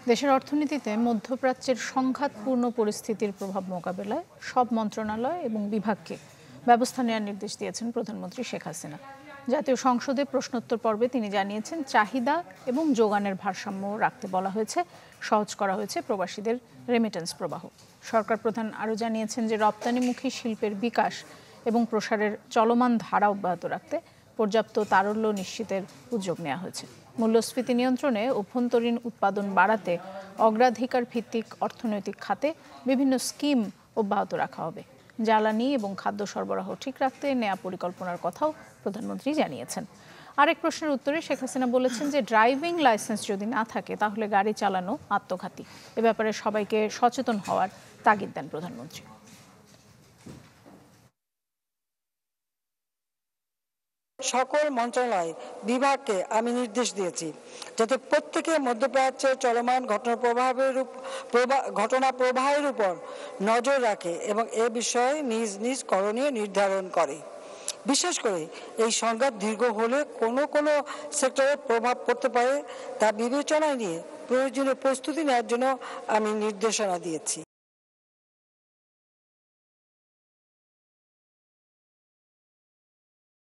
দেশের অর্থনীতিতে মধ্যপ্রাচ্যের সংঘাতপূর্ণ পরিস্থিতির প্রভাব মোকাবেলায় সব মন্ত্রণালয় এবং বিভাগকে ব্যবস্থা নেওয়ার নির্দেশ দিয়েছেন প্রধানমন্ত্রী শেখ হাসিনা। জাতীয় সংসদে প্রশ্নোত্তর পর্বে তিনি জানিয়েছেন, চাহিদা এবং যোগানের ভারসাম্য রাখতে বলা হয়েছে, সহজ করা হয়েছে প্রবাসীদের রেমিটেন্স প্রবাহ। সরকার প্রধান আরও জানিয়েছেন যে রপ্তানিমুখী শিল্পের বিকাশ এবং প্রসারের চলমান ধারা অব্যাহত রাখতে পর্যাপ্ত তারল্য নিশ্চিতের উদ্যোগ নেওয়া হয়েছে। মূল্যস্ফীতি নিয়ন্ত্রণে অভ্যন্তরীণ উৎপাদন বাড়াতে অগ্রাধিকার ভিত্তিক অর্থনৈতিক খাতে বিভিন্ন স্কিম অব্যাহত রাখা হবে। জ্বালানি এবং খাদ্য সরবরাহ ঠিক রাখতে নেয়া পরিকল্পনার কথাও প্রধানমন্ত্রী জানিয়েছেন। আরেক প্রশ্নের উত্তরে শেখ হাসিনা বলেছেন যে ড্রাইভিং লাইসেন্স যদি না থাকে তাহলে গাড়ি চালানো আত্মঘাতী। এ ব্যাপারে সবাইকে সচেতন হওয়ার তাগিদ দেন প্রধানমন্ত্রী। সকল মন্ত্রণালয় বিভাগকে আমি নির্দেশ দিয়েছি যাতে প্রত্যেকে মধ্যপ্রাচ্যের চলমান ঘটনা প্রবাহের উপর নজর রাখে এবং এ বিষয়ে নিজ নিজ করণীয় নির্ধারণ করে। বিশেষ করে এই সংঘাত দীর্ঘ হলে কোনো সেক্টরে প্রভাব পড়তে পারে তা বিবেচনায় নিয়ে প্রয়োজনীয় প্রস্তুতি নেওয়ার জন্য আমি নির্দেশনা দিয়েছি।